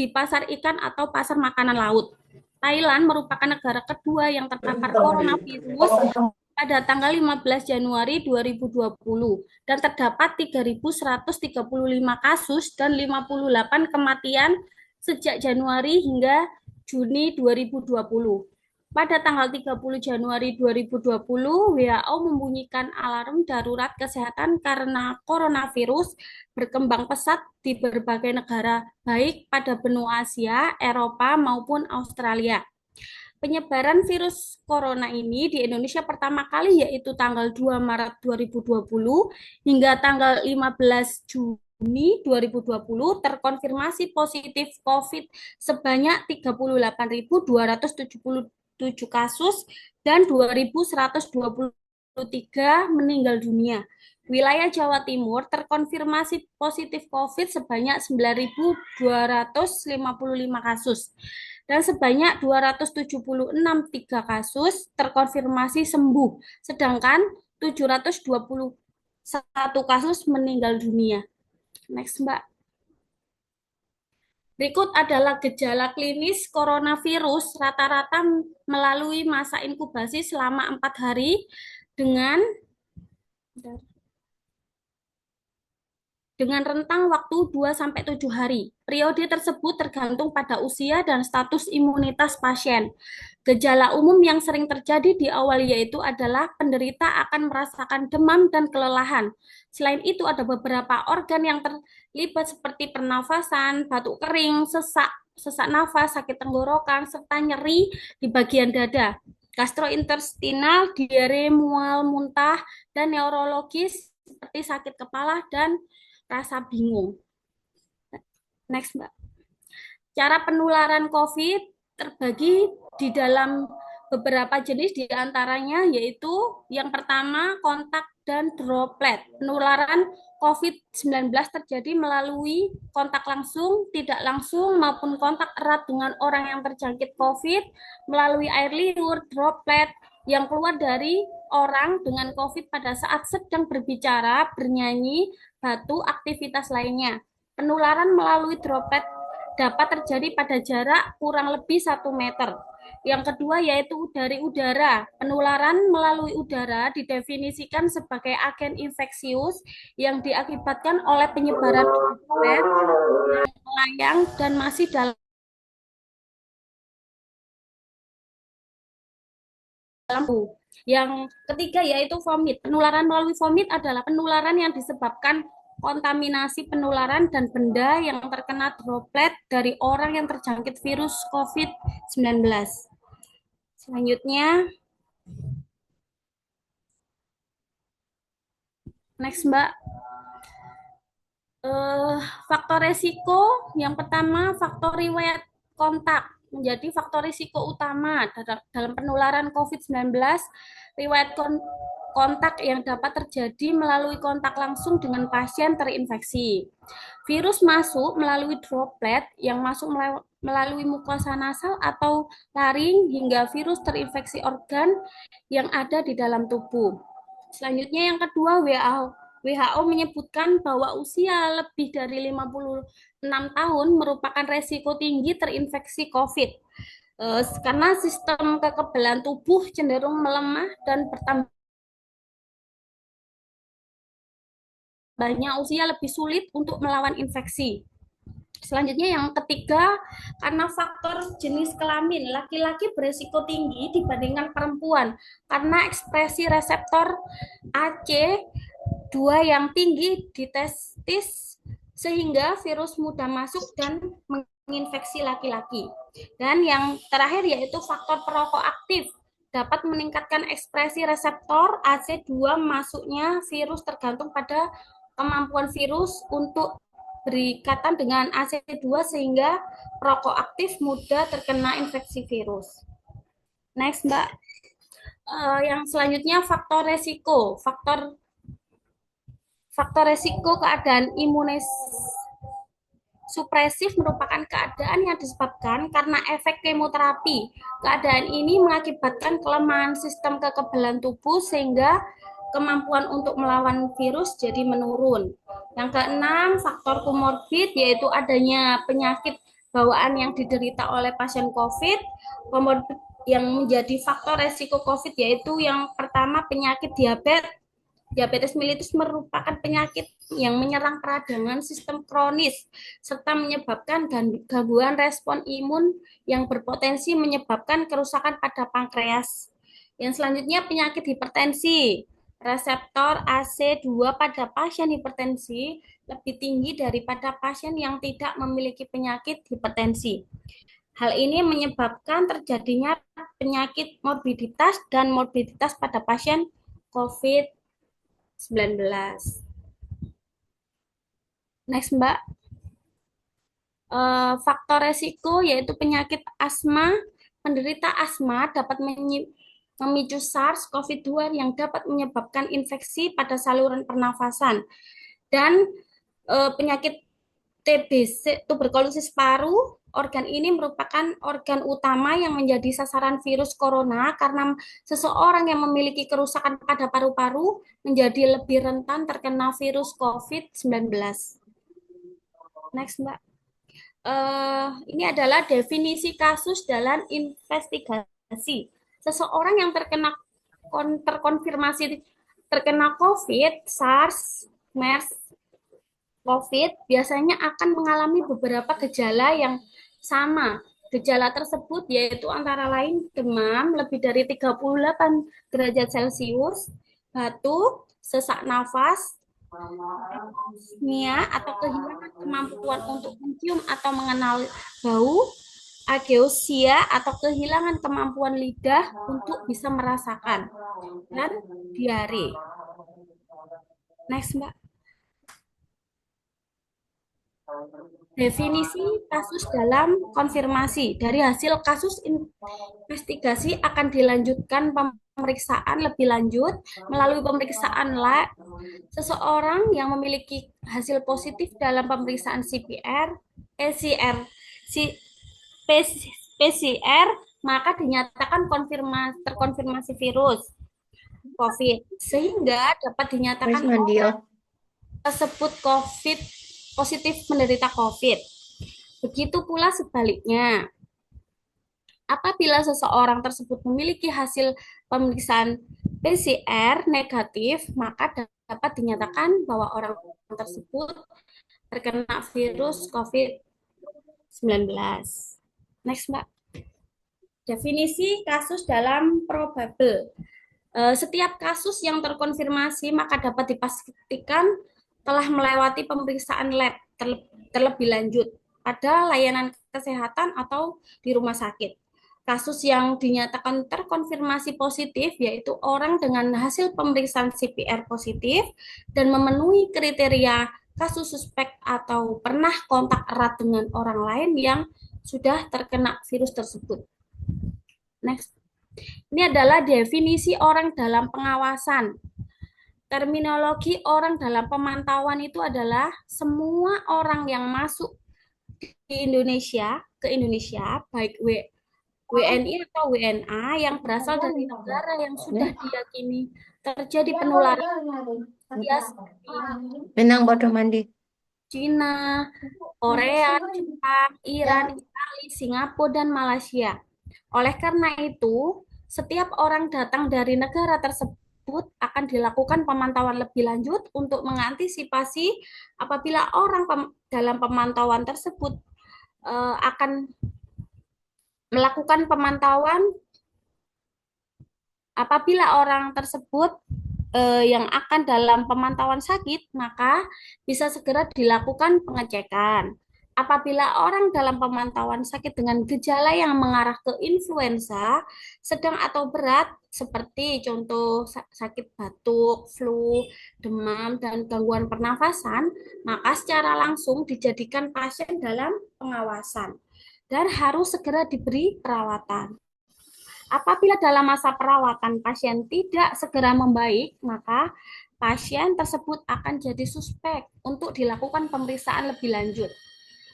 di pasar ikan atau pasar makanan laut. Thailand merupakan negara kedua yang terpapar coronavirus pada tanggal 15 Januari 2020 dan terdapat 3.135 kasus dan 58 kematian sejak Januari hingga Juni 2020. Pada tanggal 30 Januari 2020, WHO membunyikan alarm darurat kesehatan karena coronavirus berkembang pesat di berbagai negara, baik pada benua Asia, Eropa, maupun Australia. Penyebaran virus corona ini di Indonesia pertama kali yaitu tanggal 2 Maret 2020 hingga tanggal 15 Juni 2020 terkonfirmasi positif COVID sebanyak 38.277 kasus dan 2.123 meninggal dunia. Wilayah Jawa Timur terkonfirmasi positif COVID sebanyak 9.255 kasus dan sebanyak 276 kasus terkonfirmasi sembuh, sedangkan 721 kasus meninggal dunia. Next, Mbak. Berikut adalah gejala klinis coronavirus rata-rata melalui masa inkubasi selama 4 hari dengan rentang waktu 2-7 hari. Periode tersebut tergantung pada usia dan status imunitas pasien. Gejala umum yang sering terjadi di awal yaitu adalah penderita akan merasakan demam dan kelelahan. Selain itu ada beberapa organ yang terlibat seperti pernafasan, batuk kering, sesak nafas, sakit tenggorokan, serta nyeri di bagian dada. Gastrointestinal, diare, mual, muntah, dan neurologis seperti sakit kepala dan rasa bingung. Next, Mbak. Cara penularan COVID terbagi di dalam beberapa jenis, di antaranya yaitu yang pertama kontak dan droplet. Penularan COVID-19 terjadi melalui kontak langsung, tidak langsung, maupun kontak erat dengan orang yang terjangkit COVID melalui air liur, droplet, yang keluar dari orang dengan COVID pada saat sedang berbicara, bernyanyi, batuk, aktivitas lainnya. Penularan melalui droplet dapat terjadi pada jarak kurang lebih 1 meter. Yang kedua yaitu dari udara. Penularan melalui udara didefinisikan sebagai agen infeksius yang diakibatkan oleh penyebaran droplet yang melayang dan masih dalam tubuh. Yang ketiga yaitu vomit. Penularan melalui vomit adalah penularan yang disebabkan kontaminasi penularan dan benda yang terkena droplet dari orang yang terjangkit virus COVID-19. Selanjutnya, next, Mbak. Faktor resiko yang pertama, faktor riwayat kontak menjadi faktor risiko utama dalam penularan COVID-19. Riwayat kontak yang dapat terjadi melalui kontak langsung dengan pasien terinfeksi. Virus masuk melalui droplet yang masuk melalui mukosa nasal atau laring hingga virus terinfeksi organ yang ada di dalam tubuh. Selanjutnya yang kedua, WHO menyebutkan bahwa usia lebih dari 56 tahun merupakan resiko tinggi terinfeksi COVID. Karena sistem kekebalan tubuh cenderung melemah dan bertambahnya usia lebih sulit untuk melawan infeksi. Selanjutnya yang ketiga, karena faktor jenis kelamin, laki-laki beresiko tinggi dibandingkan perempuan karena ekspresi reseptor AC2 yang tinggi di testis sehingga virus mudah masuk dan menginfeksi laki-laki. Dan yang terakhir yaitu faktor perokok aktif dapat meningkatkan ekspresi reseptor AC2 masuknya virus tergantung pada kemampuan virus untuk berikatan dengan AC2 sehingga perokok aktif mudah terkena infeksi virus. Next, Mbak. Yang selanjutnya faktor resiko. Faktor resiko keadaan imunosupresif merupakan keadaan yang disebabkan karena efek kemoterapi. Keadaan ini mengakibatkan kelemahan sistem kekebalan tubuh sehingga kemampuan untuk melawan virus jadi menurun. Yang keenam, faktor komorbid yaitu adanya penyakit bawaan yang diderita oleh pasien COVID, komorbid yang menjadi faktor resiko COVID yaitu yang pertama penyakit diabetes. Diabetes mellitus merupakan penyakit yang menyerang peradangan sistem kronis serta menyebabkan gangguan respon imun yang berpotensi menyebabkan kerusakan pada pankreas. Yang selanjutnya penyakit hipertensi. Reseptor AC2 pada pasien hipertensi lebih tinggi daripada pasien yang tidak memiliki penyakit hipertensi. Hal ini menyebabkan terjadinya penyakit morbiditas dan morbiditas pada pasien COVID-19. Next, Mbak. Faktor resiko yaitu penyakit asma. Penderita asma dapat memicu SARS-CoV-2 yang dapat menyebabkan infeksi pada saluran pernafasan. Dan penyakit TBC, tuberkulosis paru, organ ini merupakan organ utama yang menjadi sasaran virus corona karena seseorang yang memiliki kerusakan pada paru-paru menjadi lebih rentan terkena virus COVID-19. Next, Mbak. Ini adalah definisi kasus dalam investigasi. Seseorang yang terkonfirmasi terkena COVID, SARS, MERS, COVID biasanya akan mengalami beberapa gejala yang sama. Gejala tersebut yaitu antara lain demam lebih dari 38 derajat Celcius, batuk, sesak nafas, anosmia atau kehilangan kemampuan untuk mencium atau mengenal bau, ageusia atau kehilangan kemampuan lidah untuk bisa merasakan, dan diare. Next, Mbak. Definisi kasus dalam konfirmasi. Dari hasil kasus investigasi akan dilanjutkan pemeriksaan lebih lanjut melalui pemeriksaan lab. Seseorang yang memiliki hasil positif dalam pemeriksaan CPR, PCR, maka dinyatakan terkonfirmasi virus COVID, sehingga dapat dinyatakan orang tersebut COVID positif menderita COVID. Begitu pula sebaliknya. Apabila seseorang tersebut memiliki hasil pemeriksaan PCR negatif, maka dapat dinyatakan bahwa orang tersebut terkena virus COVID-19. Next, Mbak. Definisi kasus dalam probable. Setiap kasus yang terkonfirmasi maka dapat dipastikan telah melewati pemeriksaan lab terlebih lanjut pada layanan kesehatan atau di rumah sakit. Kasus yang dinyatakan terkonfirmasi positif yaitu orang dengan hasil pemeriksaan CPR positif dan memenuhi kriteria kasus suspek atau pernah kontak erat dengan orang lain yang sudah terkena virus tersebut. Next. Ini adalah definisi orang dalam pengawasan. Terminologi orang dalam pemantauan itu adalah semua orang yang masuk di Indonesia, ke Indonesia, baik WNI atau WNA yang berasal dari negara yang sudah diyakini terjadi penularan ya seperti Benang bodoh mandi. Cina, Korea, Jepang, Iran, Italia, Singapura, dan Malaysia. Oleh karena itu, setiap orang datang dari negara tersebut akan dilakukan pemantauan lebih lanjut untuk mengantisipasi apabila orang dalam pemantauan tersebut akan melakukan pemantauan apabila orang tersebut yang akan dalam pemantauan sakit, maka bisa segera dilakukan pengecekan. Apabila orang dalam pemantauan sakit dengan gejala yang mengarah ke influenza, sedang atau berat, seperti contoh sakit batuk, flu, demam, dan gangguan pernafasan, maka secara langsung dijadikan pasien dalam pengawasan dan harus segera diberi perawatan. Apabila dalam masa perawatan pasien tidak segera membaik, maka pasien tersebut akan jadi suspek untuk dilakukan pemeriksaan lebih lanjut.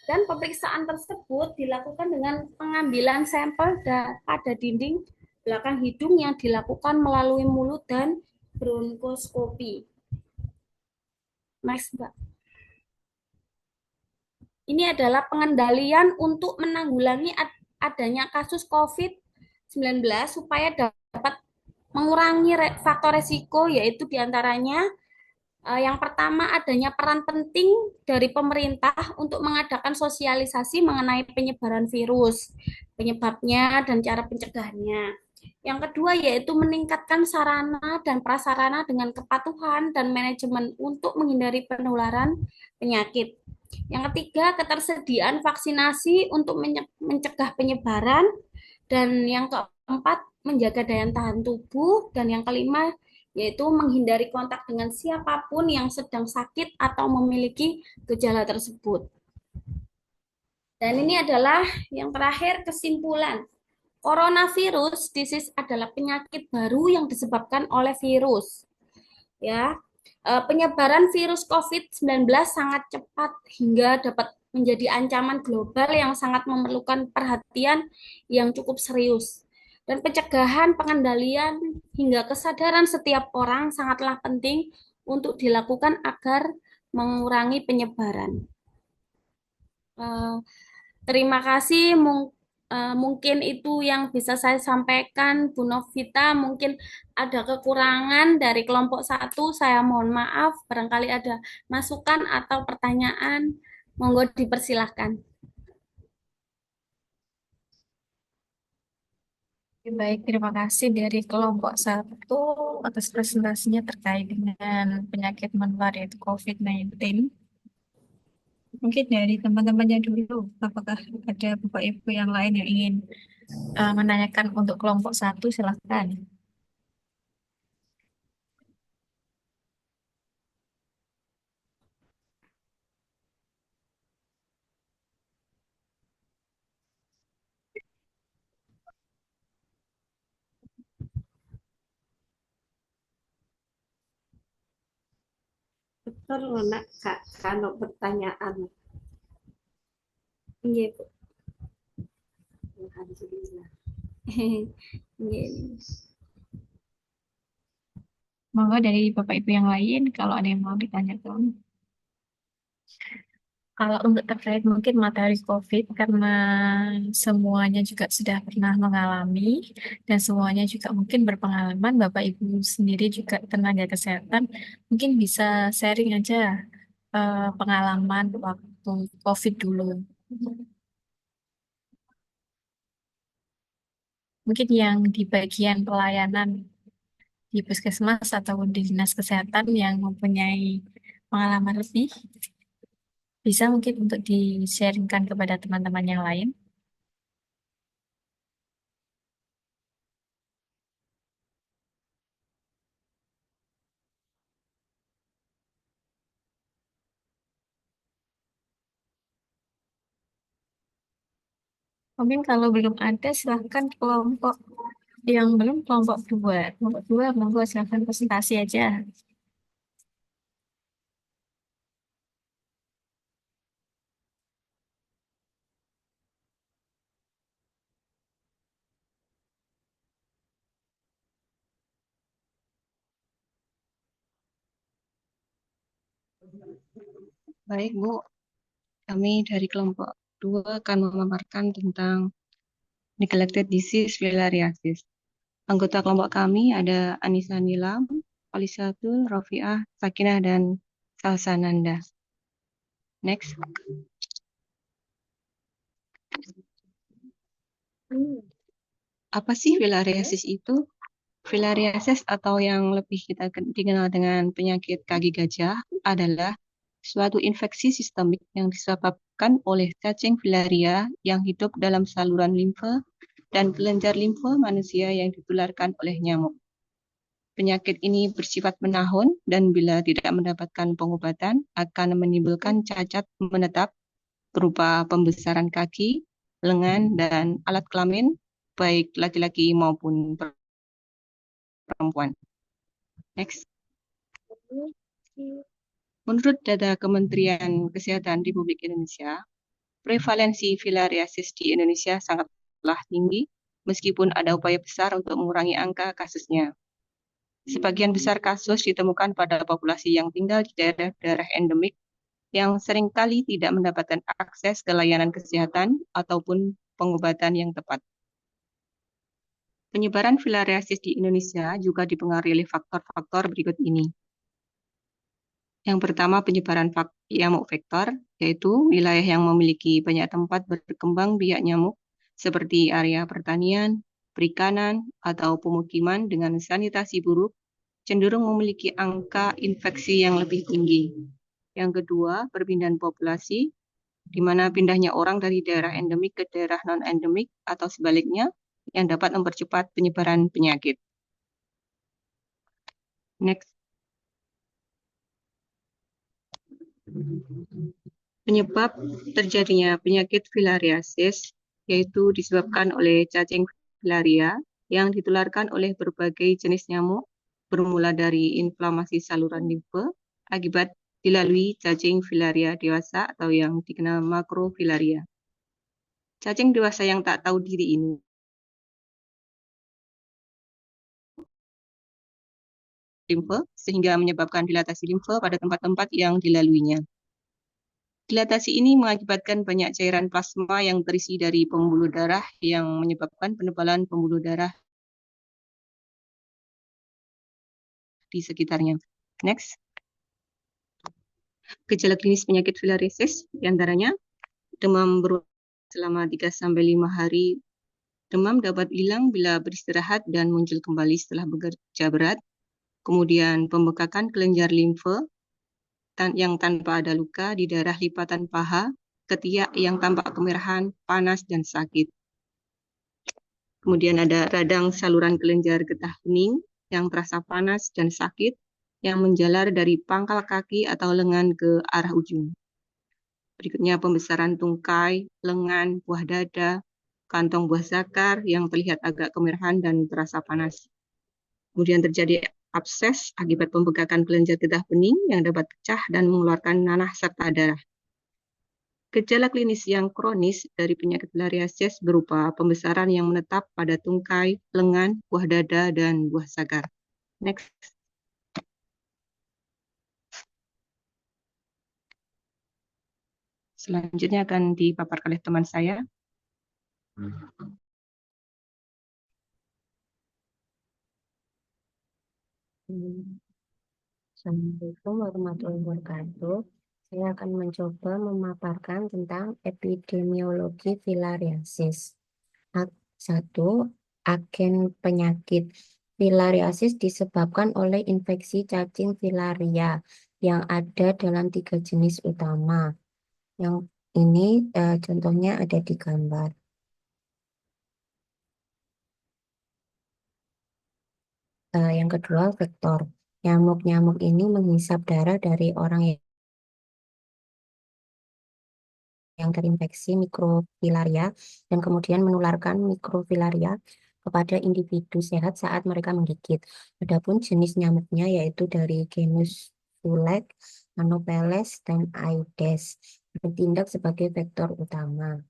Dan pemeriksaan tersebut dilakukan dengan pengambilan sampel pada dinding belakang hidung yang dilakukan melalui mulut dan bronkoskopi. Next, Mbak. Ini adalah pengendalian untuk menanggulangi adanya kasus COVID-19 supaya dapat mengurangi faktor resiko, yaitu diantaranya yang pertama adanya peran penting dari pemerintah untuk mengadakan sosialisasi mengenai penyebaran virus, penyebabnya dan cara pencegahannya. Yang kedua yaitu meningkatkan sarana dan prasarana dengan kepatuhan dan manajemen untuk menghindari penularan penyakit. Yang ketiga, ketersediaan vaksinasi untuk mencegah penyebaran. Dan yang keempat, menjaga daya tahan tubuh. Dan yang kelima, yaitu menghindari kontak dengan siapapun yang sedang sakit atau memiliki gejala tersebut. Dan ini adalah yang terakhir, kesimpulan. Coronavirus disease adalah penyakit baru yang disebabkan oleh virus. Ya, penyebaran virus COVID-19 sangat cepat hingga dapat menjadi ancaman global yang sangat memerlukan perhatian yang cukup serius. Dan pencegahan, pengendalian, hingga kesadaran setiap orang sangatlah penting untuk dilakukan agar mengurangi penyebaran. Eh, Terima kasih. Mungkin itu yang bisa saya sampaikan, Bu Novita. Mungkin ada kekurangan dari kelompok satu. Saya mohon maaf. Barangkali ada masukan atau pertanyaan. Monggo dipersilahkan. Baik, terima kasih dari kelompok satu atas presentasinya terkait dengan penyakit menular yaitu COVID-19. Mungkin dari teman-temannya dulu, apakah ada Bapak Ibu yang lain yang ingin menanyakan untuk kelompok satu, silahkan. Betul, nak, Kak, kalau pertanyaan. Iya, Bu. Alhamdulillah. Iya. Monggo dari Bapak Ibu yang lain, kalau ada yang mau ditanyakan. Kalau untuk terkait mungkin materi COVID, karena semuanya juga sudah pernah mengalami dan semuanya juga mungkin berpengalaman, Bapak Ibu sendiri juga tenaga kesehatan, mungkin bisa sharing aja pengalaman waktu COVID dulu. Mungkin yang di bagian pelayanan di puskesmas atau di dinas kesehatan yang mempunyai pengalaman lebih, bisa mungkin untuk di-sharingkan kepada teman-teman yang lain. Mungkin kalau belum ada, silahkan kelompok yang belum, kelompok dua. Kelompok dua, monggo silahkan presentasi aja. Baik, Bu. Kami dari kelompok 2 akan memaparkan tentang neglected disease filariasis. Anggota kelompok kami ada Anissa Nilam, Alisatul, Rofiah, Sakinah, dan Salsananda. Next. Apa sih filariasis itu? Filariasis atau yang lebih kita dikenal dengan penyakit kaki gajah adalah suatu infeksi sistemik yang disebabkan oleh cacing filaria yang hidup dalam saluran limfe dan kelenjar limfe manusia yang ditularkan oleh nyamuk. Penyakit ini bersifat menahun dan bila tidak mendapatkan pengobatan akan menimbulkan cacat menetap berupa pembesaran kaki, lengan, dan alat kelamin baik laki-laki maupun perempuan. Next. Menurut data Kementerian Kesehatan Republik Indonesia, prevalensi filariasis di Indonesia sangatlah tinggi, meskipun ada upaya besar untuk mengurangi angka kasusnya. Sebagian besar kasus ditemukan pada populasi yang tinggal di daerah-daerah endemik yang seringkali tidak mendapatkan akses ke layanan kesehatan ataupun pengobatan yang tepat. Penyebaran filariasis di Indonesia juga dipengaruhi oleh faktor-faktor berikut ini. Yang pertama, penyebaran nyamuk vektor, yaitu wilayah yang memiliki banyak tempat berkembang biak nyamuk, seperti area pertanian, perikanan, atau pemukiman dengan sanitasi buruk, cenderung memiliki angka infeksi yang lebih tinggi. Yang kedua, perpindahan populasi, di mana pindahnya orang dari daerah endemik ke daerah non-endemik atau sebaliknya, yang dapat mempercepat penyebaran penyakit. Next. Penyebab terjadinya penyakit filariasis yaitu disebabkan oleh cacing filaria yang ditularkan oleh berbagai jenis nyamuk bermula dari inflamasi saluran limfe akibat dilalui cacing filaria dewasa atau yang dikenal makrofilaria. Cacing dewasa yang tak tahu diri ini limfe sehingga menyebabkan dilatasi limfe pada tempat-tempat yang dilaluinya. Dilatasi ini mengakibatkan banyak cairan plasma yang terisi dari pembuluh darah yang menyebabkan penebalan pembuluh darah di sekitarnya. Next. Gejala klinis penyakit filariasis diantaranya demam berulang selama 3-5 hari. Demam dapat hilang bila beristirahat dan muncul kembali setelah bekerja berat. Kemudian pembekakan kelenjar limfe yang tanpa ada luka di daerah lipatan paha, ketiak yang tampak kemerahan, panas, dan sakit. Kemudian ada radang saluran kelenjar getah bening yang terasa panas dan sakit, yang menjalar dari pangkal kaki atau lengan ke arah ujung. Berikutnya pembesaran tungkai, lengan, buah dada, kantong buah zakar yang terlihat agak kemerahan dan terasa panas. Kemudian terjadi abses akibat pembekakan kelenjar getah bening yang dapat pecah dan mengeluarkan nanah serta darah. Gejala klinis yang kronis dari penyakit filariasis berupa pembesaran yang menetap pada tungkai, lengan, buah dada, dan buah zakar. Next. Selanjutnya akan dipaparkan oleh teman saya. Assalamualaikum warahmatullahi wabarakatuh. Saya akan mencoba memaparkan tentang epidemiologi filariasis. Satu, agen penyakit. Filariasis disebabkan oleh infeksi cacing filaria yang ada dalam 3 jenis utama. Yang ini contohnya ada di gambar. Yang kedua, vektor. Nyamuk-nyamuk ini menghisap darah dari orang yang terinfeksi mikrofilaria dan kemudian menularkan mikrofilaria kepada individu sehat saat mereka menggigit. Adapun jenis nyamuknya yaitu dari genus Fulex, Anopheles, dan Aedes bertindak sebagai vektor utama.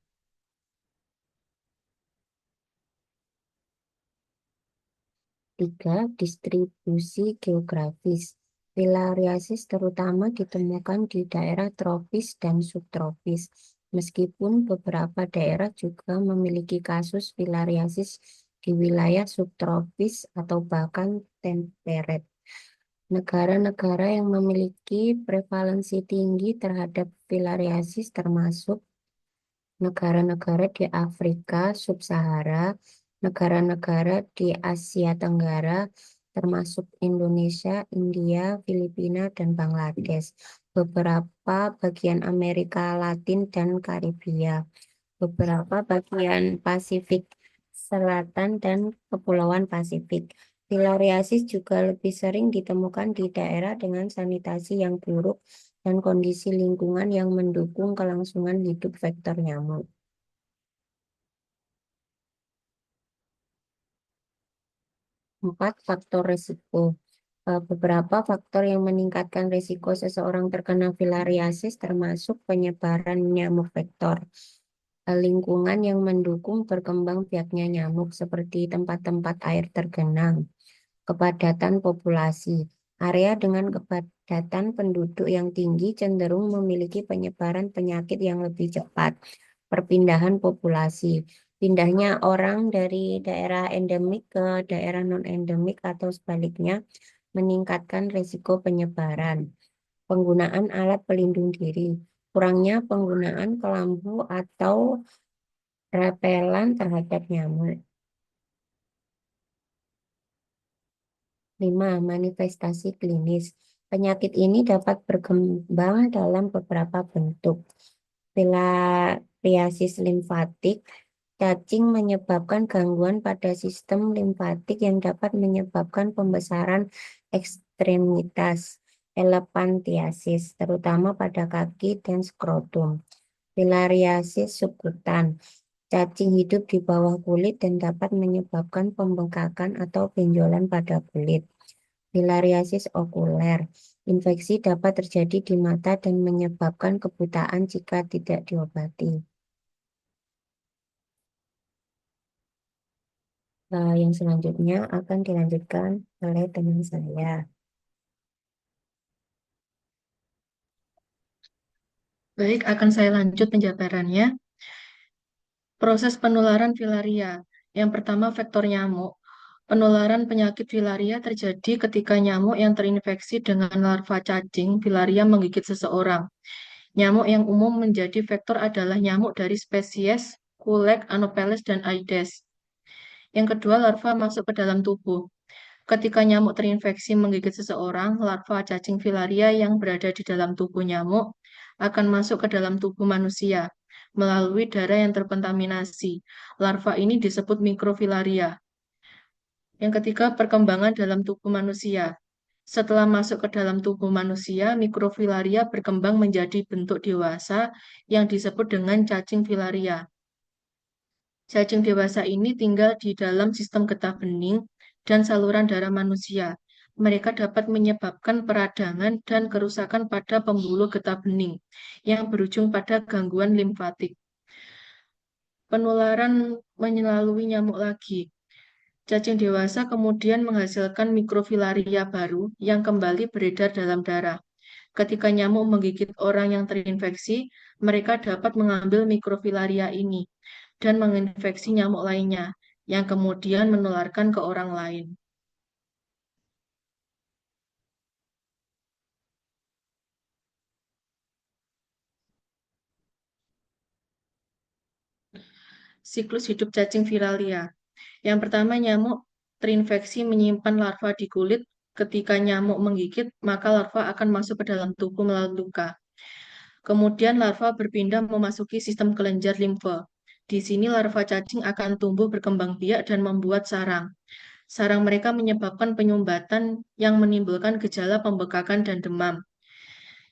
Tiga, distribusi geografis. Filariasis terutama ditemukan di daerah tropis dan subtropis, meskipun beberapa daerah juga memiliki kasus filariasis di wilayah subtropis atau bahkan temperate. Negara-negara yang memiliki prevalensi tinggi terhadap filariasis termasuk negara-negara di Afrika Sub-Sahara, negara-negara di Asia Tenggara, termasuk Indonesia, India, Filipina, dan Bangladesh, beberapa bagian Amerika Latin dan Karibia, beberapa bagian Pasifik Selatan, dan Kepulauan Pasifik. Filariasis juga lebih sering ditemukan di daerah dengan sanitasi yang buruk dan kondisi lingkungan yang mendukung kelangsungan hidup vektor nyamuk. Empat, faktor risiko. Beberapa faktor yang meningkatkan risiko seseorang terkena filariasis termasuk penyebaran nyamuk vektor, lingkungan yang mendukung berkembang biaknya nyamuk seperti tempat-tempat air tergenang, kepadatan populasi, Area dengan kepadatan penduduk yang tinggi cenderung memiliki penyebaran penyakit yang lebih cepat. Perpindahan populasi. Pindahnya orang dari daerah endemik ke daerah non-endemik atau sebaliknya meningkatkan risiko penyebaran. Penggunaan alat pelindung diri. Kurangnya penggunaan kelambu atau repelan terhadap nyamuk. 5. Manifestasi klinis. Penyakit ini dapat berkembang dalam beberapa bentuk. Filariasis limfatik. Cacing menyebabkan gangguan pada sistem limfatik yang dapat menyebabkan pembesaran ekstremitas. Elephantiasis, terutama pada kaki dan skrotum. Filariasis subkutan. Cacing hidup di bawah kulit dan dapat menyebabkan pembengkakan atau benjolan pada kulit. Filariasis okuler. Infeksi dapat terjadi di mata dan menyebabkan kebutaan jika tidak diobati. Yang selanjutnya akan dilanjutkan oleh teman saya. Baik, akan saya lanjut penjabarannya. Proses penularan filaria. Yang pertama, faktor nyamuk. Penularan penyakit filaria terjadi ketika nyamuk yang terinfeksi dengan larva cacing filaria menggigit seseorang. Nyamuk yang umum menjadi vektor adalah nyamuk dari spesies Kulek, Anopheles, dan Aedes. Yang kedua, larva masuk ke dalam tubuh. Ketika nyamuk terinfeksi menggigit seseorang, larva cacing filaria yang berada di dalam tubuh nyamuk akan masuk ke dalam tubuh manusia melalui darah yang terkontaminasi. Larva ini disebut mikrofilaria. Yang ketiga, perkembangan dalam tubuh manusia. Setelah masuk ke dalam tubuh manusia, mikrofilaria berkembang menjadi bentuk dewasa yang disebut dengan cacing filaria. Cacing dewasa ini tinggal di dalam sistem getah bening dan saluran darah manusia. Mereka dapat menyebabkan peradangan dan kerusakan pada pembuluh getah bening yang berujung pada gangguan limfatik. Penularan melalui nyamuk lagi. Cacing dewasa kemudian menghasilkan mikrofilaria baru yang kembali beredar dalam darah. Ketika nyamuk menggigit orang yang terinfeksi, mereka dapat mengambil mikrofilaria ini dan menginfeksi nyamuk lainnya, yang kemudian menularkan ke orang lain. Siklus hidup cacing filaria. Yang pertama, nyamuk terinfeksi menyimpan larva di kulit. Ketika nyamuk menggigit, maka larva akan masuk ke dalam tubuh melalui luka. Kemudian larva berpindah memasuki sistem kelenjar limfe. Di sini larva cacing akan tumbuh berkembang biak dan membuat sarang. Sarang mereka menyebabkan penyumbatan yang menimbulkan gejala pembekakan dan demam.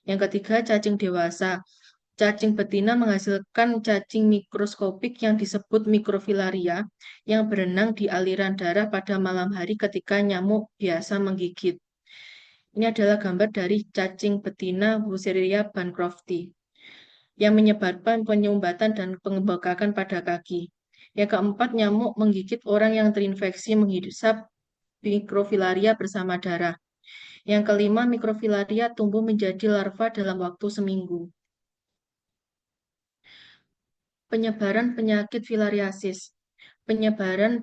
Yang ketiga, cacing dewasa. Cacing betina menghasilkan cacing mikroskopik yang disebut mikrofilaria yang berenang di aliran darah pada malam hari ketika nyamuk biasa menggigit. Ini adalah gambar dari cacing betina Wuchereria bancrofti yang menyebabkan penyumbatan dan pembekakan pada kaki. Yang keempat, nyamuk menggigit orang yang terinfeksi menghisap mikrofilaria bersama darah. Yang kelima, mikrofilaria tumbuh menjadi larva dalam waktu seminggu. Penyebaran penyakit filariasis. Penyebaran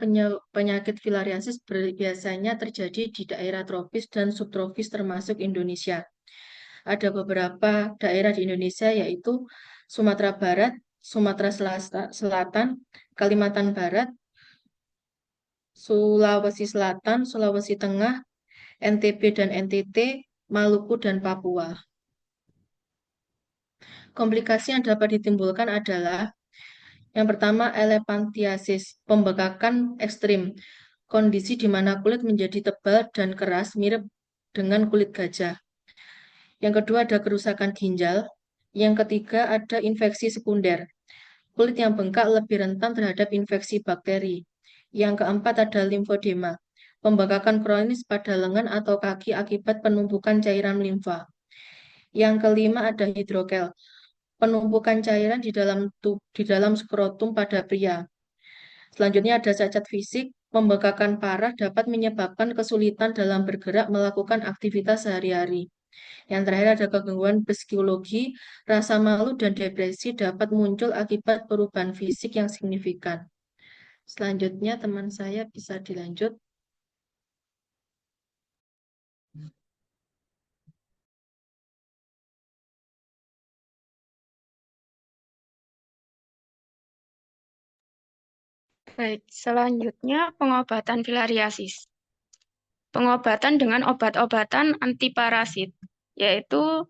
penyakit filariasis biasanya terjadi di daerah tropis dan subtropis termasuk Indonesia. Ada beberapa daerah di Indonesia yaitu Sumatera Barat, Sumatera Selatan, Kalimantan Barat, Sulawesi Selatan, Sulawesi Tengah, NTB dan NTT, Maluku dan Papua. Komplikasi yang dapat ditimbulkan adalah yang pertama, elephantiasis, pembekakan ekstrim, kondisi di mana kulit menjadi tebal dan keras mirip dengan kulit gajah. Yang kedua ada kerusakan ginjal. Yang ketiga ada infeksi sekunder. Kulit yang bengkak lebih rentan terhadap infeksi bakteri. Yang keempat ada limfodema, pembekakan kronis pada lengan atau kaki akibat penumpukan cairan limfa. Yang kelima ada hidrokel, penumpukan cairan di dalam skrotum pada pria. Selanjutnya ada cacat fisik, Pembengkakan parah dapat menyebabkan kesulitan dalam bergerak melakukan aktivitas sehari-hari. Yang terakhir ada gangguan psikologi, rasa malu dan depresi dapat muncul akibat perubahan fisik yang signifikan. Selanjutnya teman saya bisa dilanjut. Baik, selanjutnya pengobatan filariasis. Pengobatan dengan obat-obatan antiparasit, yaitu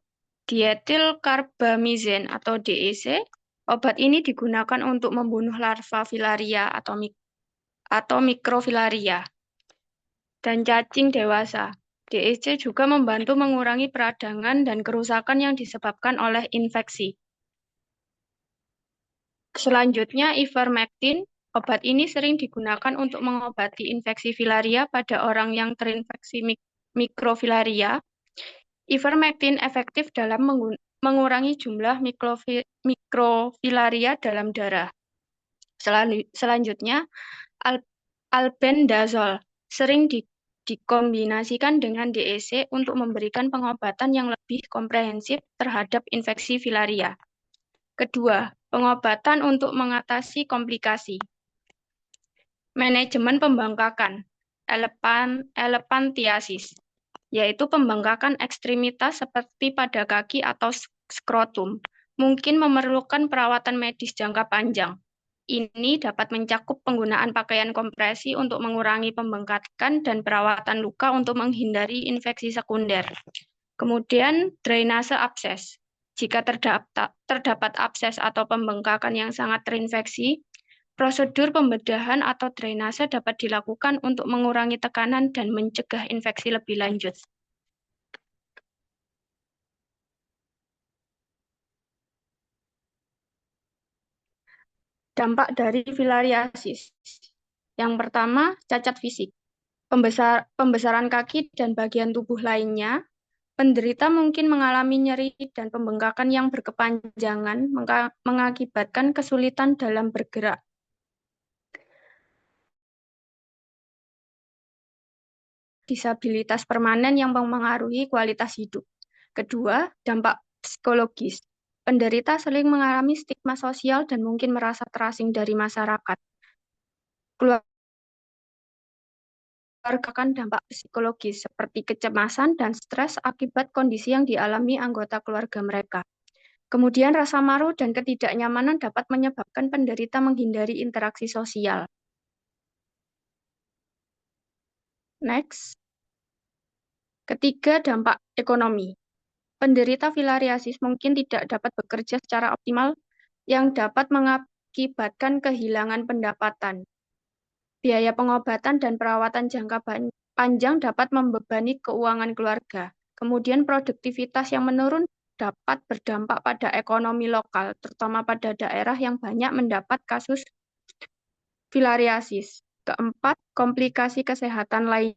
dietilkarbamizin atau DEC. Obat ini digunakan untuk membunuh larva filaria atau mikrofilaria dan cacing dewasa. DEC juga membantu mengurangi peradangan dan kerusakan yang disebabkan oleh infeksi. Selanjutnya, ivermectin. Obat ini sering digunakan untuk mengobati infeksi filaria pada orang yang terinfeksi mikrofilaria. Ivermectin efektif dalam mengurangi jumlah mikrofilaria dalam darah. Selanjutnya, albendazol sering dikombinasikan dengan DEC untuk memberikan pengobatan yang lebih komprehensif terhadap infeksi filaria. Kedua, pengobatan untuk mengatasi komplikasi. Manajemen pembengkakan, elephantiasis, yaitu pembengkakan ekstremitas seperti pada kaki atau skrotum, mungkin memerlukan perawatan medis jangka panjang. Ini dapat mencakup penggunaan pakaian kompresi untuk mengurangi pembengkakan dan perawatan luka untuk menghindari infeksi sekunder. Kemudian, drainase abses. Jika terdapat abses atau pembengkakan yang sangat terinfeksi, prosedur pembedahan atau drainase dapat dilakukan untuk mengurangi tekanan dan mencegah infeksi lebih lanjut. Dampak dari filariasis. Yang pertama, cacat fisik. Pembesaran kaki dan bagian tubuh lainnya. Penderita mungkin mengalami nyeri dan pembengkakan yang berkepanjangan, mengakibatkan kesulitan dalam bergerak. Disabilitas permanen yang mempengaruhi kualitas hidup. Kedua, dampak psikologis. Penderita sering mengalami stigma sosial dan mungkin merasa terasing dari masyarakat. Keluarga dampak psikologis seperti kecemasan dan stres akibat kondisi yang dialami anggota keluarga mereka. Kemudian rasa malu dan ketidaknyamanan dapat menyebabkan penderita menghindari interaksi sosial. Next. Ketiga, dampak ekonomi. Penderita filariasis mungkin tidak dapat bekerja secara optimal yang dapat mengakibatkan kehilangan pendapatan. Biaya pengobatan dan perawatan jangka panjang dapat membebani keuangan keluarga. Kemudian produktivitas yang menurun dapat berdampak pada ekonomi lokal, terutama pada daerah yang banyak mendapat kasus filariasis. Keempat, komplikasi kesehatan lain,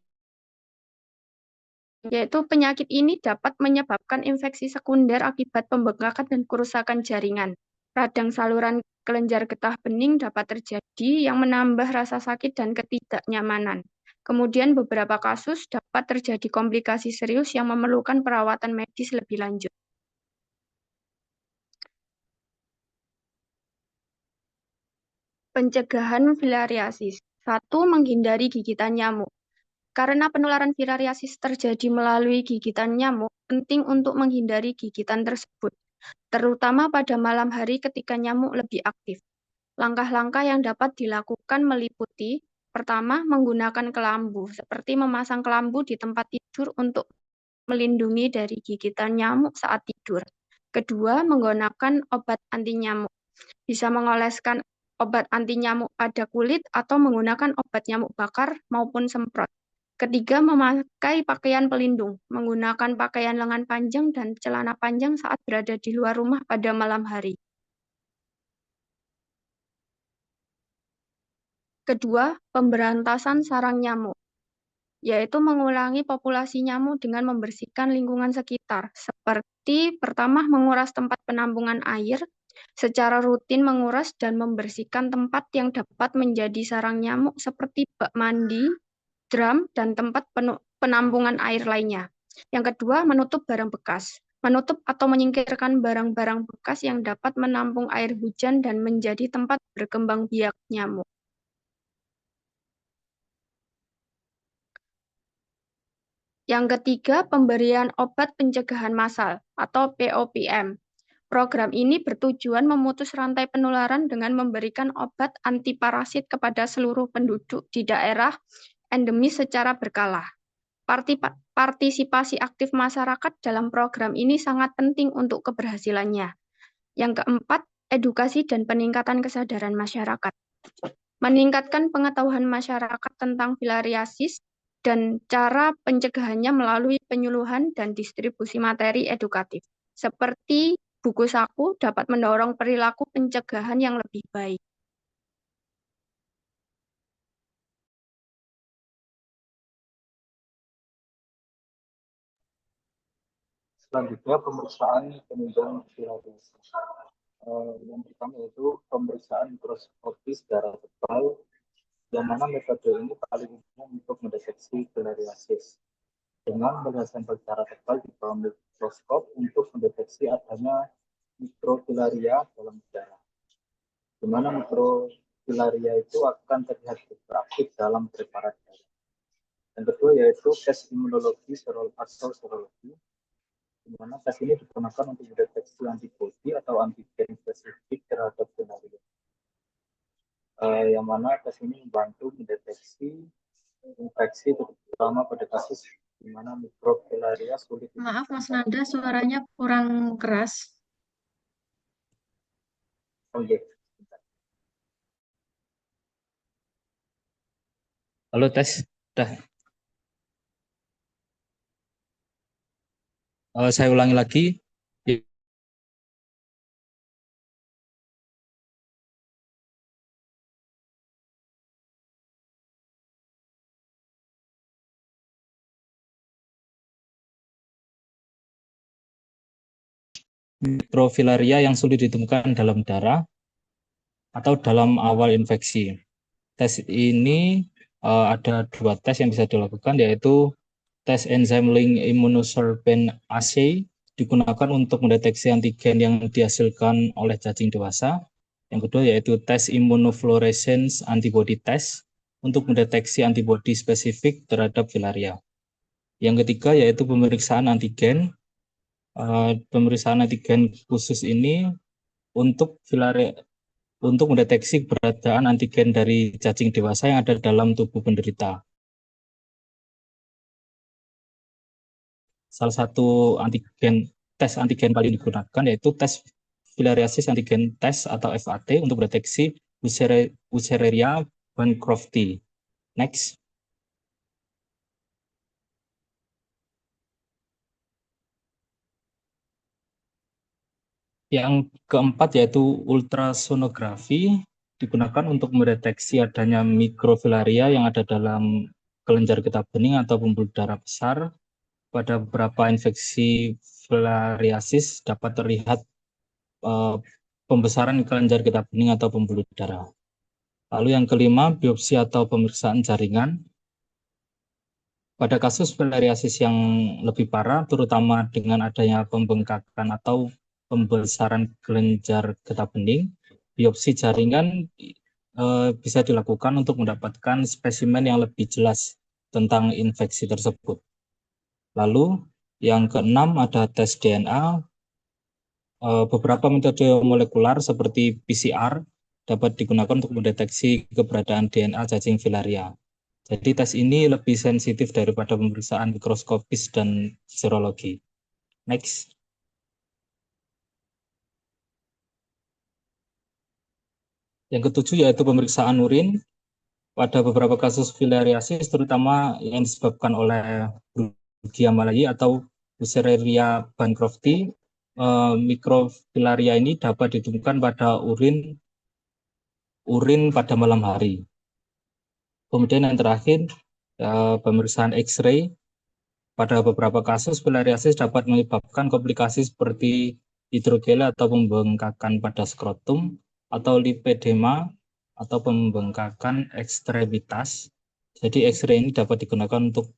yaitu penyakit ini dapat menyebabkan infeksi sekunder akibat pembengkakan dan kerusakan jaringan. Radang saluran kelenjar getah bening dapat terjadi yang menambah rasa sakit dan ketidaknyamanan. Kemudian beberapa kasus dapat terjadi komplikasi serius yang memerlukan perawatan medis lebih lanjut. Pencegahan filariasis. 1. Menghindari gigitan nyamuk. Karena penularan filariasis terjadi melalui gigitan nyamuk, penting untuk menghindari gigitan tersebut, terutama pada malam hari ketika nyamuk lebih aktif. Langkah-langkah yang dapat dilakukan meliputi, pertama, menggunakan kelambu, seperti memasang kelambu di tempat tidur untuk melindungi dari gigitan nyamuk saat tidur. Kedua, menggunakan obat anti nyamuk. Bisa mengoleskan obat anti nyamuk pada kulit atau menggunakan obat nyamuk bakar maupun semprot. Ketiga, memakai pakaian pelindung, menggunakan pakaian lengan panjang dan celana panjang saat berada di luar rumah pada malam hari. Kedua, pemberantasan sarang nyamuk, yaitu mengulangi populasi nyamuk dengan membersihkan lingkungan sekitar, seperti pertama menguras tempat penampungan air, secara rutin menguras dan membersihkan tempat yang dapat menjadi sarang nyamuk seperti bak mandi, drum, dan tempat penampungan air lainnya. Yang kedua, menutup barang bekas. Menutup atau menyingkirkan barang-barang bekas yang dapat menampung air hujan dan menjadi tempat berkembang biak nyamuk. Yang ketiga, pemberian obat pencegahan massal atau POPM. Program ini bertujuan memutus rantai penularan dengan memberikan obat antiparasit kepada seluruh penduduk di daerah endemis secara berkala. Partisipasi aktif masyarakat dalam program ini sangat penting untuk keberhasilannya. Yang keempat, edukasi dan peningkatan kesadaran masyarakat. Meningkatkan pengetahuan masyarakat tentang filariasis dan cara pencegahannya melalui penyuluhan dan distribusi materi edukatif. Seperti buku saku dapat mendorong perilaku pencegahan yang lebih baik. Selanjutnya pemeriksaan penunjang filariasis. Yang pertama yaitu pemeriksaan mikroskopis darah tebal, yang mana metode ini paling umum untuk mendeteksi filariasis dengan melihat sampel darah tebal di bawah mikroskop untuk mendeteksi adanya mikrofilaria dalam darah, di mana mikrofilaria itu akan terlihat beraktif dalam preparat darah. Yang kedua yaitu tes imunologi atau serologi, di mana tes ini digunakan untuk mendeteksi antibodi atau antigen spesifik terhadap filaria. Yang mana tes ini membantu mendeteksi infeksi terutama pada kasus di mana mikrofilaria sulit. Maaf Mas Nanda, suaranya kurang keras. Oke. Halo tes, dah. Saya ulangi lagi. Mikrofilaria yang sulit ditemukan dalam darah atau dalam awal infeksi. Tes ini ada dua tes yang bisa dilakukan, yaitu tes enzyme link immunosorbent assay digunakan untuk mendeteksi antigen yang dihasilkan oleh cacing dewasa. Yang kedua yaitu tes immunofluorescence antibody test untuk mendeteksi antibodi spesifik terhadap filaria. Yang ketiga yaitu pemeriksaan antigen. Pemeriksaan antigen khusus ini untuk filaria, untuk mendeteksi keberadaan antigen dari cacing dewasa yang ada dalam tubuh penderita. Salah satu tes antigen paling digunakan yaitu tes filariasis antigen test atau FAT untuk mendeteksi Wuchereria bancrofti. Next. Yang keempat yaitu ultrasonografi digunakan untuk mendeteksi adanya mikrofilaria yang ada dalam kelenjar getah bening atau pembuluh darah besar. Pada beberapa infeksi filariasis dapat terlihat pembesaran kelenjar getah bening atau pembuluh darah. Lalu yang kelima, biopsi atau pemeriksaan jaringan. Pada kasus filariasis yang lebih parah, terutama dengan adanya pembengkakan atau pembesaran kelenjar getah bening, biopsi jaringan bisa dilakukan untuk mendapatkan spesimen yang lebih jelas tentang infeksi tersebut. Lalu yang keenam ada tes DNA. Beberapa metode molekular seperti PCR dapat digunakan untuk mendeteksi keberadaan DNA cacing filaria. Jadi tes ini lebih sensitif daripada pemeriksaan mikroskopis dan serologi. Next. Yang ketujuh yaitu pemeriksaan urin. Pada beberapa kasus filariasis, terutama yang disebabkan oleh Brugia malayi atau Wuchereria bancrofti, mikrofilaria ini dapat ditemukan pada urin pada malam hari. Kemudian yang terakhir, pemeriksaan X-ray. Pada beberapa kasus filariasis dapat menyebabkan komplikasi seperti hidrogele atau pembengkakan pada skrotum, atau lipedema atau pembengkakan ekstremitas. Jadi X-ray ini dapat digunakan untuk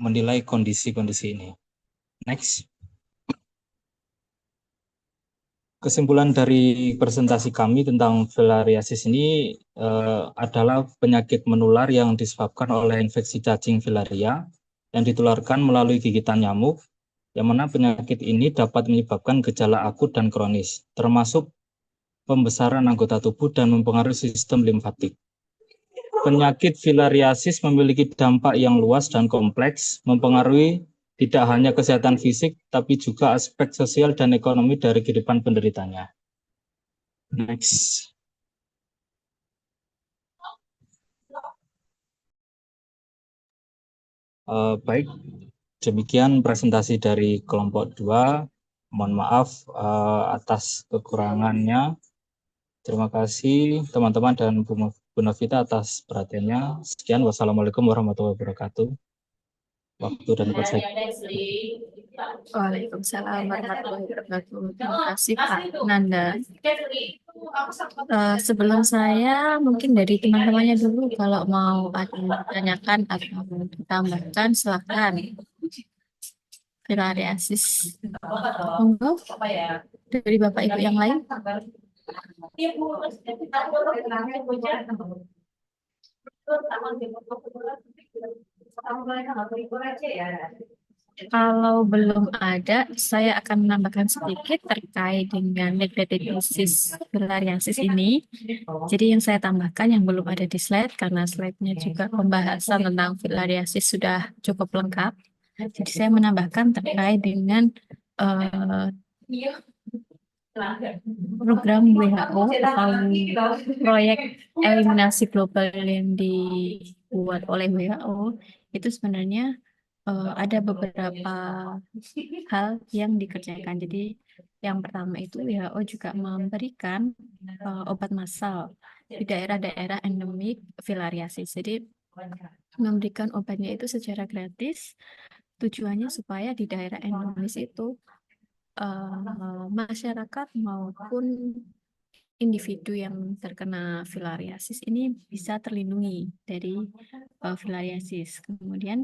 menilai kondisi-kondisi ini. Next. Kesimpulan dari presentasi kami tentang filariasis ini adalah penyakit menular yang disebabkan oleh infeksi cacing filaria yang ditularkan melalui gigitan nyamuk, yang mana penyakit ini dapat menyebabkan gejala akut dan kronis, termasuk pembesaran anggota tubuh dan mempengaruhi sistem limfatik. Penyakit filariasis memiliki dampak yang luas dan kompleks, mempengaruhi tidak hanya kesehatan fisik, tapi juga aspek sosial dan ekonomi dari kehidupan penderitanya. Next. Baik, demikian presentasi dari kelompok 2. Mohon maaf atas kekurangannya. Terima kasih teman-teman dan Bu Novita atas perhatiannya. Sekian, wassalamualaikum warahmatullahi wabarakatuh. Waktu dan tempat saya. Waalaikumsalam warahmatullahi wabarakatuh. Terima kasih Pak Nanda. Sebelum saya, mungkin dari teman-temannya dulu, kalau mau ada yang ditanyakan atau ditambahkan, silahkan. Filariasis. Monggo. Dari Bapak Ibu yang lain. Kalau belum ada, saya akan menambahkan sedikit terkait dengan hepatitis filariasis ini. Jadi yang saya tambahkan yang belum ada di slide, karena slide-nya juga pembahasan tentang filariasis sudah cukup lengkap. Jadi saya menambahkan terkait dengan program WHO atau proyek eliminasi global yang dibuat oleh WHO, itu sebenarnya ada beberapa hal yang dikerjakan. Jadi yang pertama itu WHO juga memberikan obat massal di daerah-daerah endemik filariasis. Jadi memberikan obatnya itu secara gratis. Tujuannya supaya di daerah endemis itu masyarakat maupun individu yang terkena filariasis ini bisa terlindungi dari filariasis. Kemudian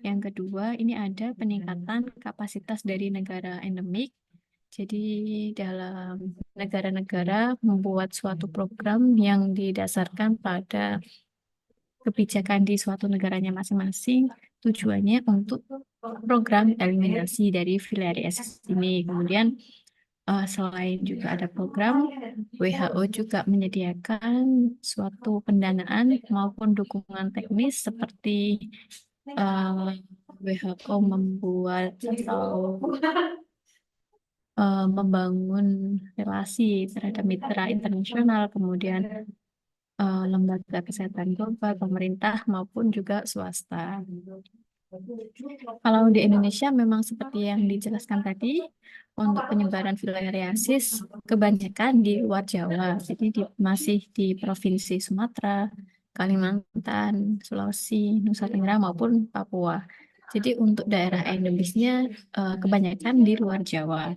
yang kedua, ini ada peningkatan kapasitas dari negara endemik. Jadi dalam negara-negara membuat suatu program yang didasarkan pada kebijakan di suatu negaranya masing-masing, tujuannya untuk program eliminasi dari filariasis ini. Kemudian selain juga ada program, WHO juga menyediakan suatu pendanaan maupun dukungan teknis seperti WHO membuat atau membangun relasi terhadap mitra internasional, kemudian lembaga kesehatan global, pemerintah maupun juga swasta. Kalau di Indonesia memang seperti yang dijelaskan tadi, untuk penyebaran filariasis kebanyakan di luar Jawa, jadi masih di Provinsi Sumatera, Kalimantan, Sulawesi, Nusa Tenggara maupun Papua. Jadi untuk daerah endemisnya kebanyakan di luar Jawa.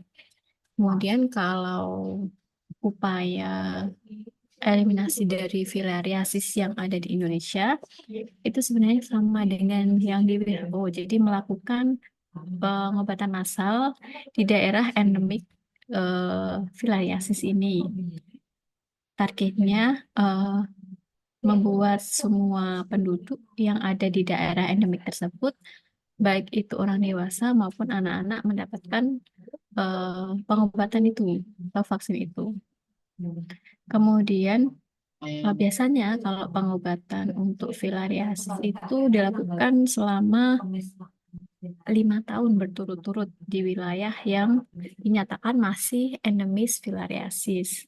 Kemudian kalau upaya eliminasi dari filariasis yang ada di Indonesia itu sebenarnya sama dengan yang di WHO. Jadi melakukan pengobatan massal di daerah endemik filariasis ini. Targetnya membuat semua penduduk yang ada di daerah endemik tersebut, baik itu orang dewasa maupun anak-anak, mendapatkan pengobatan itu atau vaksin itu. Kemudian biasanya kalau pengobatan untuk filariasis itu dilakukan selama 5 tahun berturut-turut di wilayah yang dinyatakan masih endemis filariasis.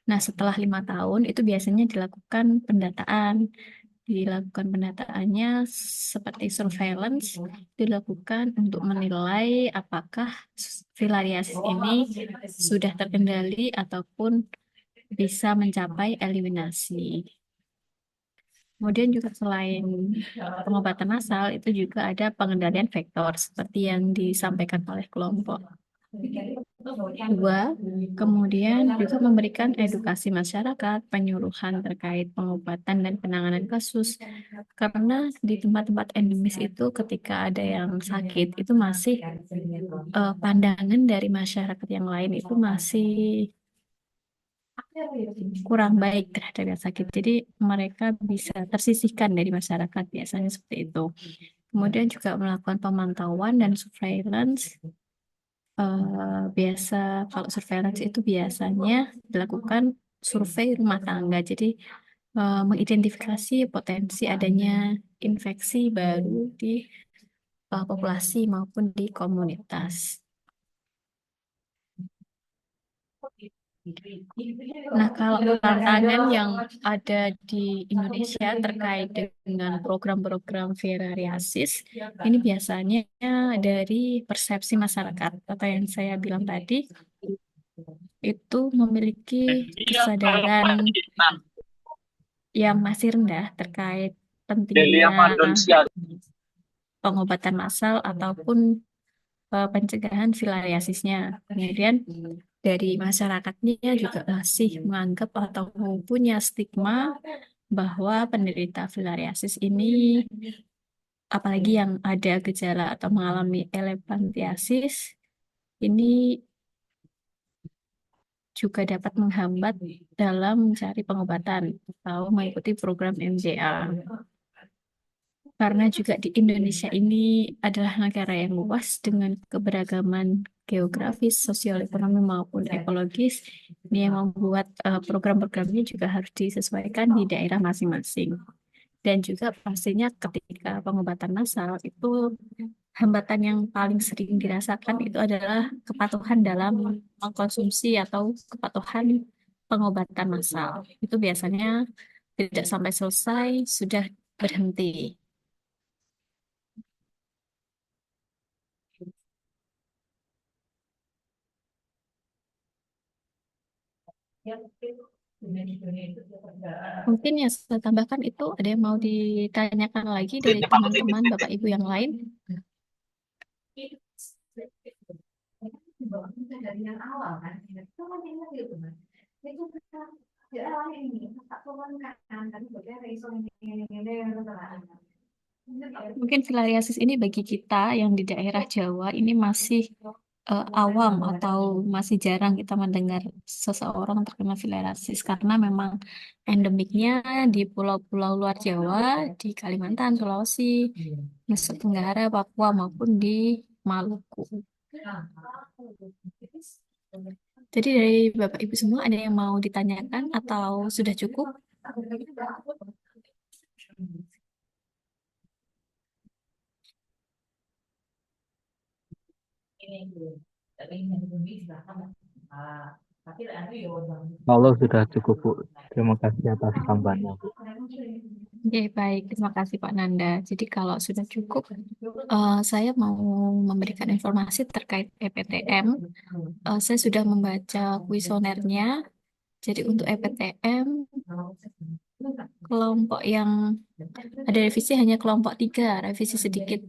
Nah, setelah 5 tahun itu biasanya dilakukan pendataan. Dilakukan pendataannya seperti surveillance, dilakukan untuk menilai apakah filariasis ini sudah terkendali ataupun bisa mencapai eliminasi. Kemudian juga selain pengobatan massal, itu juga ada pengendalian vektor seperti yang disampaikan oleh kelompok. Dua, kemudian juga memberikan edukasi masyarakat, penyuluhan terkait pengobatan dan penanganan kasus. Karena di tempat-tempat endemis itu ketika ada yang sakit, itu masih pandangan dari masyarakat yang lain itu masih kurang baik terhadap yang sakit. Jadi mereka bisa tersisihkan dari masyarakat biasanya seperti itu. Kemudian juga melakukan pemantauan dan surveillance. Biasa kalau surveillance itu biasanya dilakukan survei rumah tangga. Jadi mengidentifikasi potensi adanya infeksi baru di populasi maupun di komunitas. Nah, kalau tantangan yang ada di Indonesia terkait dengan program-program filariasis, ini biasanya dari persepsi masyarakat atau yang saya bilang tadi, itu memiliki kesadaran yang masih rendah terkait pentingnya pengobatan massal ataupun pencegahan filariasisnya. Kemudian dari masyarakatnya juga masih menganggap atau punya stigma bahwa penderita filariasis ini, apalagi yang ada gejala atau mengalami elefantiasis, ini juga dapat menghambat dalam mencari pengobatan atau mengikuti program MJA. Karena juga di Indonesia ini adalah negara yang luas dengan keberagaman geografis, sosial, ekonomi maupun ekologis, ini yang membuat program-programnya juga harus disesuaikan di daerah masing-masing. Dan juga pastinya ketika pengobatan massal itu hambatan yang paling sering dirasakan itu adalah kepatuhan dalam mengkonsumsi atau kepatuhan pengobatan massal. Itu biasanya tidak sampai selesai sudah berhenti. Mungkin yang saya tambahkan itu ada yang mau ditanyakan lagi dari teman-teman Bapak Ibu yang lain? Mungkin filariasis ini bagi kita yang di daerah Jawa ini masih awam atau masih jarang kita mendengar seseorang terkena filariasis karena memang endemiknya di pulau-pulau luar Jawa, di Kalimantan, Sulawesi, Nusa Tenggara, Papua maupun di Maluku. Jadi dari Bapak Ibu semua ada yang mau ditanyakan atau sudah cukup? Kalau sudah cukup, Bu. Terima kasih atas tambahannya, Bu. Oke, baik. Terima kasih Pak Nanda. Jadi kalau sudah cukup, saya mau memberikan informasi terkait EPTM. Saya sudah membaca kuesionernya. Jadi untuk EPTM, kelompok yang ada revisi hanya kelompok 3, revisi sedikit.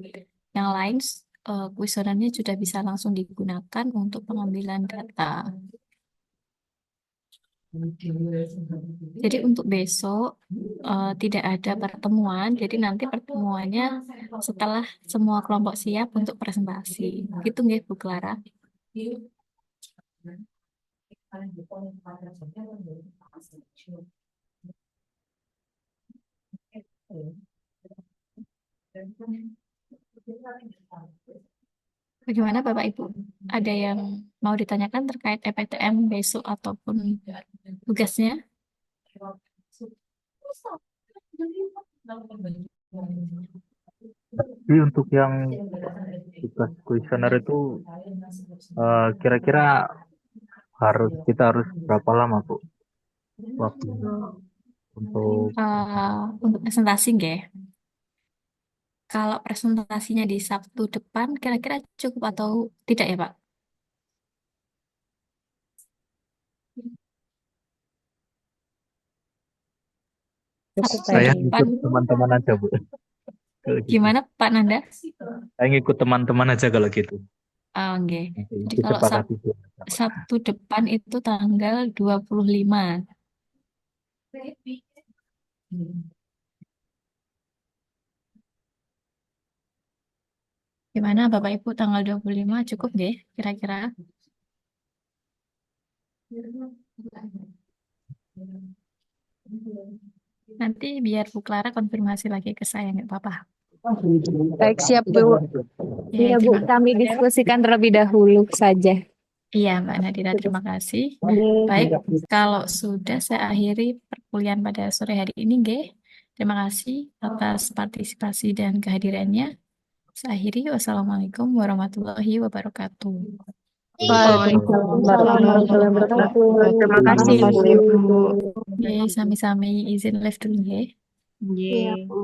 Yang lain, kuesionernya sudah bisa langsung digunakan untuk pengambilan data. Jadi untuk besok tidak ada pertemuan, jadi nanti pertemuannya setelah semua kelompok siap untuk presentasi. Gitu nggih Bu Clara? Bagaimana Bapak Ibu? Ada yang mau ditanyakan terkait EPTM besok ataupun tugasnya? Jadi untuk yang tugas kuesioner itu kira-kira kita harus berapa lama, Bu? Waktu untuk Untuk presentasi nggih. Kalau presentasinya di Sabtu depan, kira-kira cukup atau tidak ya Pak? Sabtu saya depan. ngikut teman-teman aja, Bu. Kalau gitu. Gimana Pak Nanda? Saya ngikut teman-teman aja kalau gitu. Oh, nggih. Nanti Jadi kalau disepakati dulu. Sabtu depan itu tanggal 25. Gimana Bapak Ibu tanggal 25 cukup nggih kira-kira? Nanti biar Bu Clara konfirmasi lagi ke saya nggak apa-apa. Baik, siap Bu. Ya, Iya Bu, terima kami diskusikan terlebih dahulu saja. Iya, Mbak Nadira, terima kasih. Baik, kalau sudah saya akhiri perkuliahan pada sore hari ini, nggih. Terima kasih atas partisipasi dan kehadirannya. Saya akhiri. Wassalamualaikum warahmatullahi wabarakatuh. Waalaikumsalam warahmatullahi wabarakatuh. Terima kasih Bu. Oke, sami-sami izin live dulu, nggih. Iya Nggih. Bu.